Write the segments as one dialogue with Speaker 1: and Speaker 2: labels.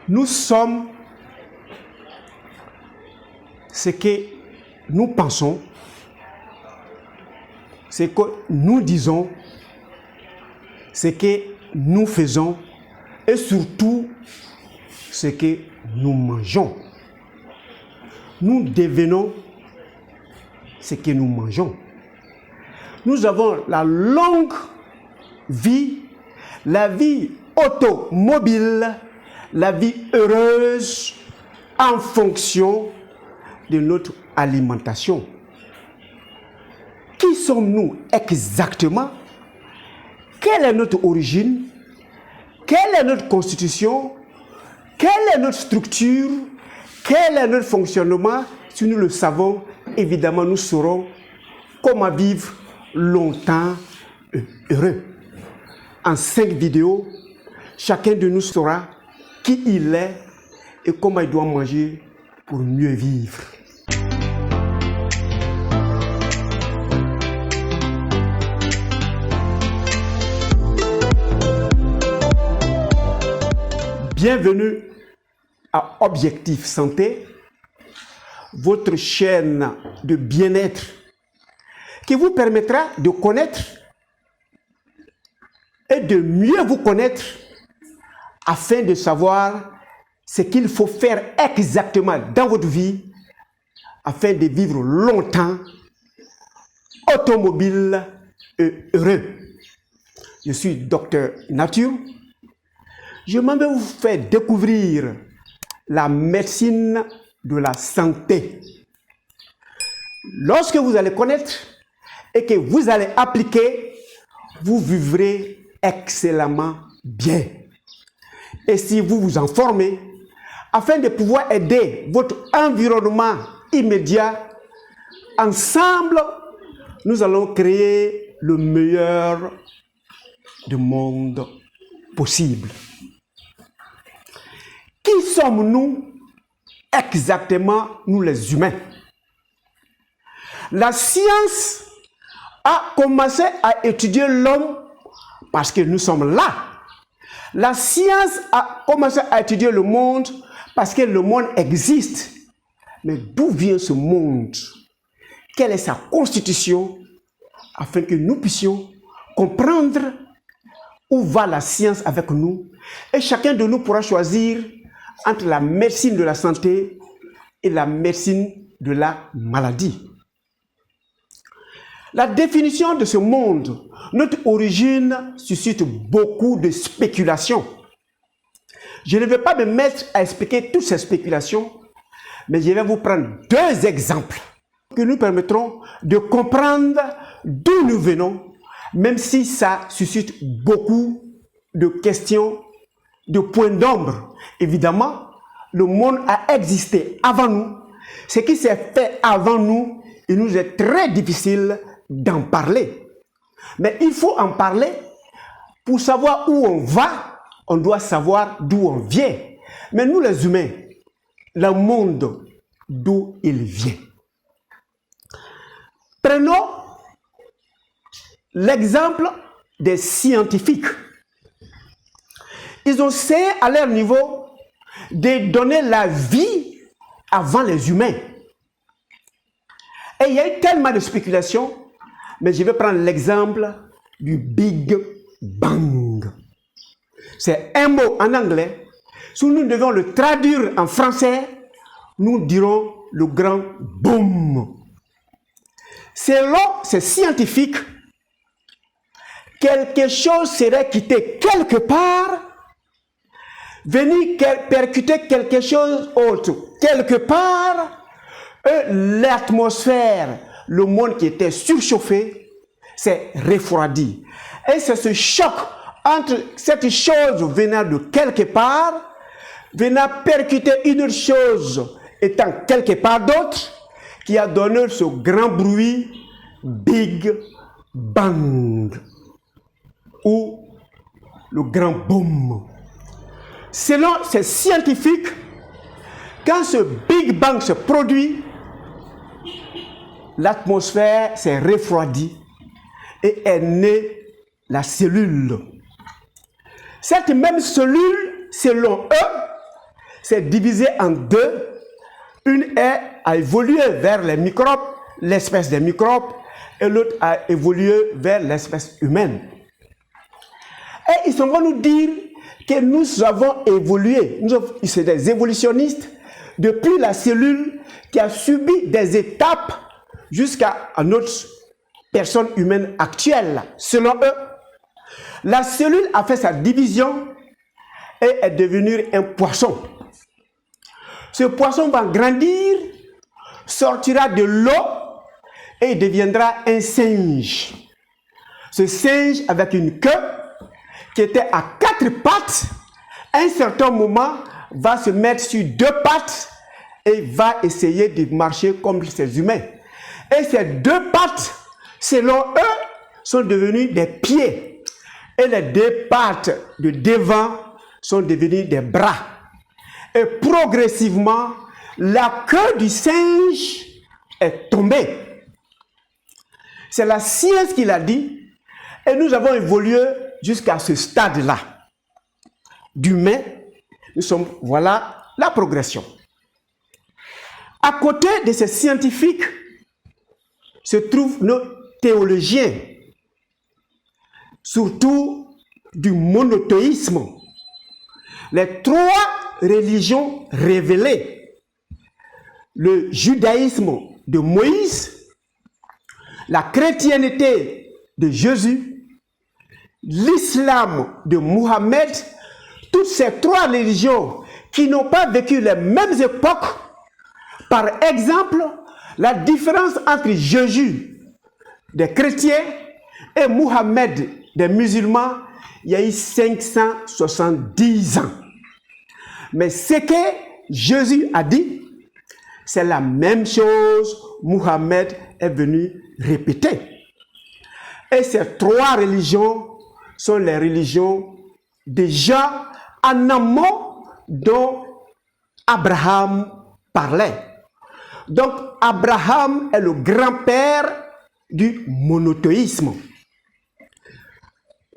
Speaker 1: Nous sommes ce que nous pensons, ce que nous disons, ce que nous faisons et surtout ce que nous mangeons. Nous devenons ce que nous mangeons. Nous avons la longue vie, la vie automobile, la vie heureuse en fonction de notre alimentation. Qui sommes-nous exactement? Quelle est notre origine? Quelle est notre constitution? Quelle est notre structure? Quel est notre fonctionnement? Si nous le savons, évidemment, nous saurons comment vivre longtemps heureux. En 5 vidéos, chacun de nous saura qui il est et comment il doit manger pour mieux vivre. Bienvenue à Objectif Santé, votre chaîne de bien-être qui vous permettra de connaître et de mieux vous connaître afin de savoir ce qu'il faut faire exactement dans votre vie afin de vivre longtemps, automobile et heureux. Je suis Docteur Nature. Je m'en vais vous faire découvrir la médecine de la santé. Lorsque vous allez connaître et que vous allez appliquer, vous vivrez excellemment bien. Et si vous vous en formez, afin de pouvoir aider votre environnement immédiat, ensemble, nous allons créer le meilleur du monde possible. Qui sommes-nous exactement, nous les humains? La science a commencé à étudier l'homme parce que nous sommes là. La science a commencé à étudier le monde parce que le monde existe. Mais d'où vient ce monde? Quelle est sa constitution? Afin que nous puissions comprendre où va la science avec nous. Et chacun de nous pourra choisir entre la médecine de la santé et la médecine de la maladie. La définition de ce monde, notre origine, suscite beaucoup de spéculations. Je ne vais pas me mettre à expliquer toutes ces spéculations, mais je vais vous prendre 2 exemples qui nous permettront de comprendre d'où nous venons, même si ça suscite beaucoup de questions, de points d'ombre. Évidemment, le monde a existé avant nous. Ce qui s'est fait avant nous, il nous est très difficile d'en parler. Mais il faut en parler. Pour savoir où on va, on doit savoir d'où on vient. Mais nous les humains, le monde, d'où il vient. Prenons l'exemple des scientifiques. Ils ont essayé à leur niveau de donner la vie avant les humains. Et il y a eu tellement de spéculations, mais je vais prendre l'exemple du Big Bang. C'est un mot en anglais. Si nous devons le traduire en français, nous dirons le grand boom. Selon ces scientifiques, quelque chose serait quitté quelque part, venir percuter quelque chose autre quelque part, et l'atmosphère, le monde qui était surchauffé, s'est refroidi. Et c'est ce choc entre cette chose venant de quelque part, venant percuter une autre chose étant quelque part d'autre, qui a donné ce grand bruit Big Bang ou le grand boom. Selon ces scientifiques, quand ce Big Bang se produit, l'atmosphère s'est refroidie et est née la cellule. Cette même cellule, selon eux, s'est divisée en deux. Une a évolué vers les microbes, l'espèce des microbes, et l'autre a évolué vers l'espèce humaine. Et ils sont venus nous dire que nous avons évolué, c'est des évolutionnistes, depuis la cellule qui a subi des étapes jusqu'à notre personne humaine actuelle. Selon eux, la cellule a fait sa division et est devenue un poisson. Ce poisson va grandir, sortira de l'eau et deviendra un singe. Ce singe avec une queue qui était à 4 pattes, à un certain moment va se mettre sur 2 pattes et va essayer de marcher comme ces humains. Et ces 2 pattes, selon eux, sont devenues des pieds. Et les 2 pattes de devant sont devenues des bras. Et progressivement, la queue du singe est tombée. C'est la science qui l'a dit. Et nous avons évolué jusqu'à ce stade-là. D'humain, nous sommes, voilà la progression. À côté de ces scientifiques se trouvent nos théologiens, surtout du monothéisme. Les 3 religions révélées, le judaïsme de Moïse, la chrétienté de Jésus, l'islam de Mohammed, toutes ces 3 religions qui n'ont pas vécu les mêmes époques. Par exemple, la différence entre Jésus des chrétiens et Mohammed des musulmans, il y a eu 570 ans. Mais ce que Jésus a dit, c'est la même chose. Mohammed est venu répéter. Et ces 3 religions sont les religions déjà en amont dont Abraham parlait. Donc, Abraham est le grand-père du monothéisme.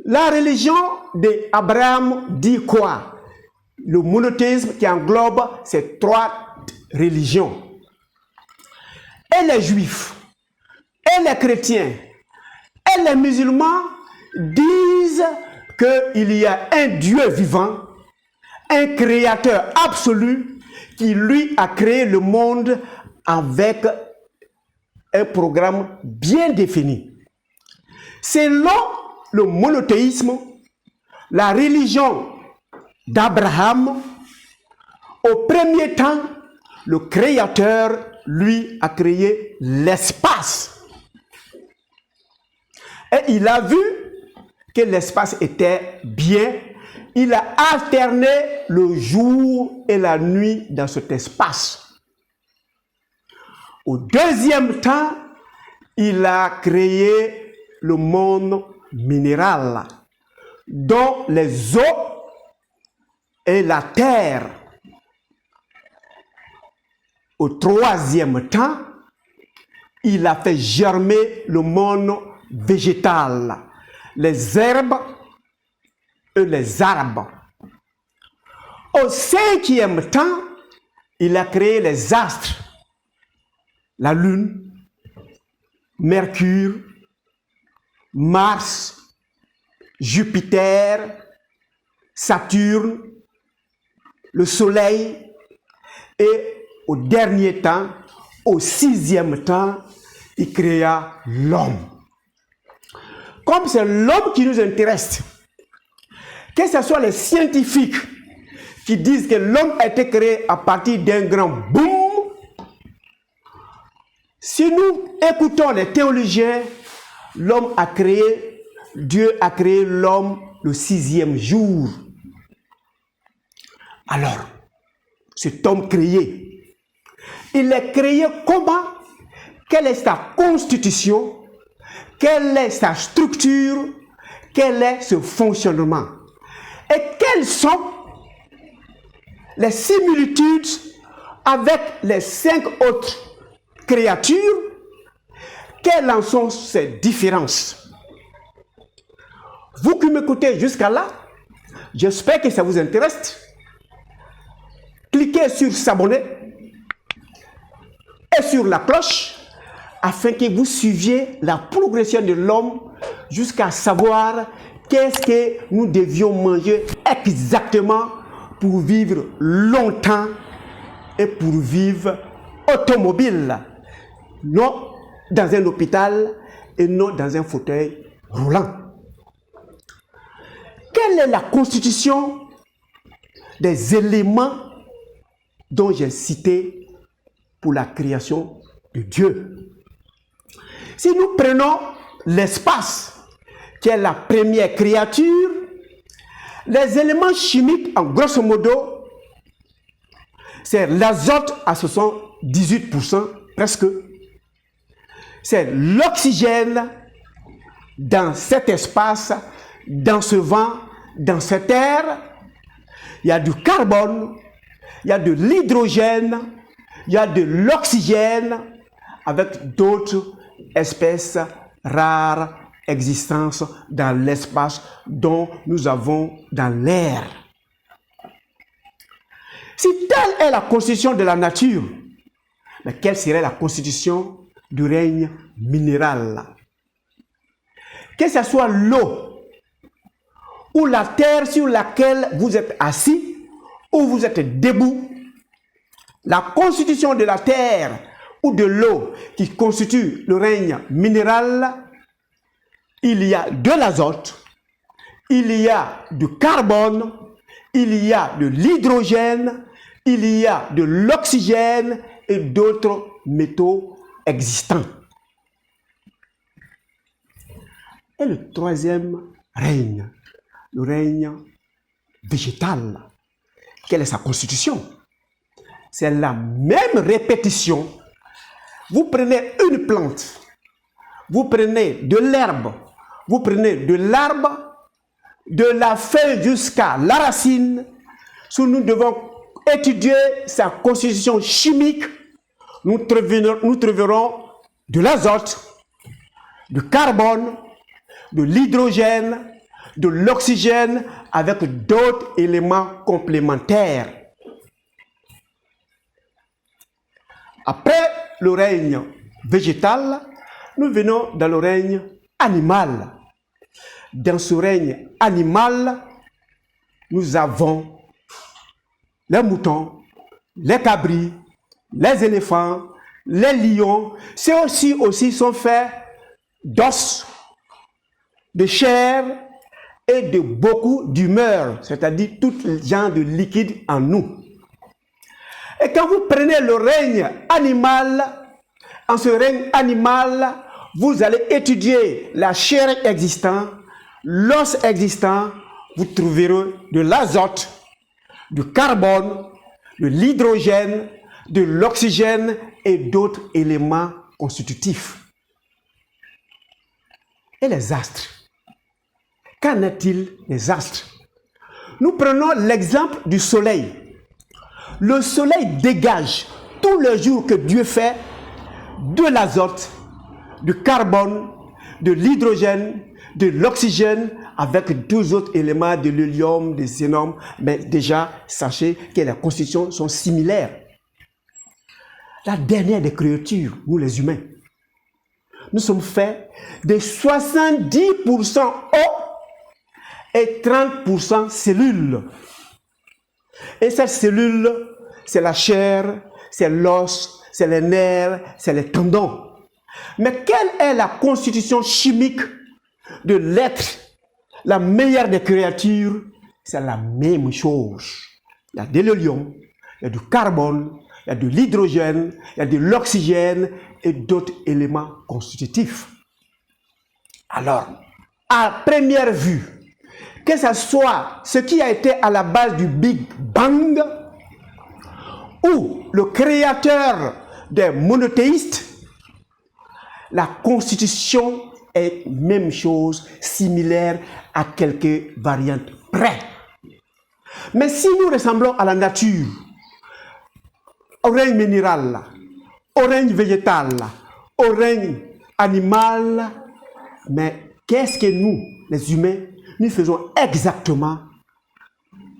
Speaker 1: La religion d'Abraham dit quoi? Le monothéisme qui englobe ces 3 religions. Et les juifs, et les chrétiens, et les musulmans disent qu'il y a un Dieu vivant, un créateur absolu qui lui a créé le monde avec un programme bien défini. Selon le monothéisme, la religion d'Abraham, au premier temps, le Créateur, lui, a créé l'espace. Et il a vu que l'espace était bien. Il a alterné le jour et la nuit dans cet espace. Au deuxième temps, il a créé le monde minéral, dont les eaux et la terre. Au troisième temps, il a fait germer le monde végétal, les herbes et les arbres. Au cinquième temps, il a créé les astres, la Lune, Mercure, Mars, Jupiter, Saturne, le Soleil, et au dernier temps, au sixième temps, il créa l'homme. Comme c'est l'homme qui nous intéresse, que ce soit les scientifiques qui disent que l'homme a été créé à partir d'un grand boom, si nous écoutons les théologiens, Dieu a créé l'homme le 6e jour. Alors, cet homme créé, il est créé comment? Quelle est sa constitution? Quelle est sa structure? Quel est ce fonctionnement? Et quelles sont les similitudes avec les 5 autres créatures? Quelles en sont ces différences? Vous qui m'écoutez jusqu'à là, j'espère que ça vous intéresse. Tout cliquez sur s'abonner et sur la cloche afin que vous suiviez la progression de l'homme jusqu'à savoir qu'est-ce que nous devions manger exactement pour vivre longtemps et pour vivre automobile, non dans un hôpital et non dans un fauteuil roulant. Quelle est la constitution des éléments dont j'ai cité pour la création de Dieu? Si nous prenons l'espace, qui est la première créature, les éléments chimiques, en grosso modo, c'est l'azote à 78%, presque. C'est l'oxygène dans cet espace, dans ce vent, dans cette air. Il y a du carbone, il y a de l'hydrogène, il y a de l'oxygène, avec d'autres espèces rares existence dans l'espace dont nous avons dans l'air. Si telle est la constitution de la nature, mais quelle serait la constitution du règne minéral? Que ce soit l'eau ou la terre sur laquelle vous êtes assis ou vous êtes debout, la constitution de la terre ou de l'eau qui constitue le règne minéral, il y a de l'azote, il y a du carbone, il y a de l'hydrogène, il y a de l'oxygène et d'autres métaux existants. Et le troisième règne, le règne végétal. Quelle est sa constitution? C'est la même répétition. Vous prenez une plante, vous prenez de l'herbe, vous prenez de l'arbre, de la feuille jusqu'à la racine. Si nous devons étudier sa constitution chimique, nous trouverons de l'azote, du carbone, de l'hydrogène, de l'oxygène avec d'autres éléments complémentaires. Après le règne végétal, nous venons dans le règne animal. Dans ce règne animal, nous avons les moutons, les cabris, les éléphants, les lions. Ceux aussi sont faits d'os, de chair et de beaucoup d'humeur, c'est-à-dire tout genre de liquide en nous. Et quand vous prenez le règne animal, en ce règne animal, vous allez étudier la chair existante, l'os existant, vous trouverez de l'azote, du carbone, de l'hydrogène, de l'oxygène et d'autres éléments constitutifs. Et les astres? Qu'en est-il des astres? Nous prenons l'exemple du soleil. Le soleil dégage tous les jours que Dieu fait de l'azote, du carbone, de l'hydrogène, de l'oxygène avec deux autres éléments de l'hélium, des xénome. Mais déjà, sachez que les constitutions sont similaires. La dernière des créatures, nous les humains, nous sommes faits de 70% eau et 30% cellules. Et cette cellule, c'est la chair, c'est l'os, c'est les nerfs, c'est les tendons. Mais quelle est la constitution chimique de l'être, la meilleure des créatures? C'est la même chose. Il y a de l'hélium, il y a du carbone, il y a de l'hydrogène, il y a de l'oxygène et d'autres éléments constitutifs. Alors, à première vue, que ce soit ce qui a été à la base du Big Bang ou le créateur des monothéistes, la constitution est même chose, similaire à quelques variantes près. Mais si nous ressemblons à la nature, au règne minéral, au règne végétal, au règne animal, mais qu'est-ce que nous, les humains, nous faisons exactement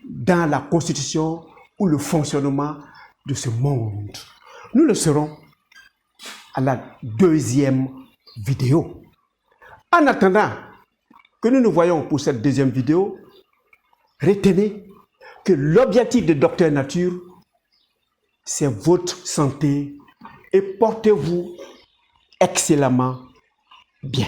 Speaker 1: dans la constitution ou le fonctionnement de ce monde. Nous le serons à la deuxième vidéo. En attendant que nous nous voyons pour cette deuxième vidéo, retenez que l'objectif de Docteur Nature, c'est votre santé et portez-vous excellemment bien.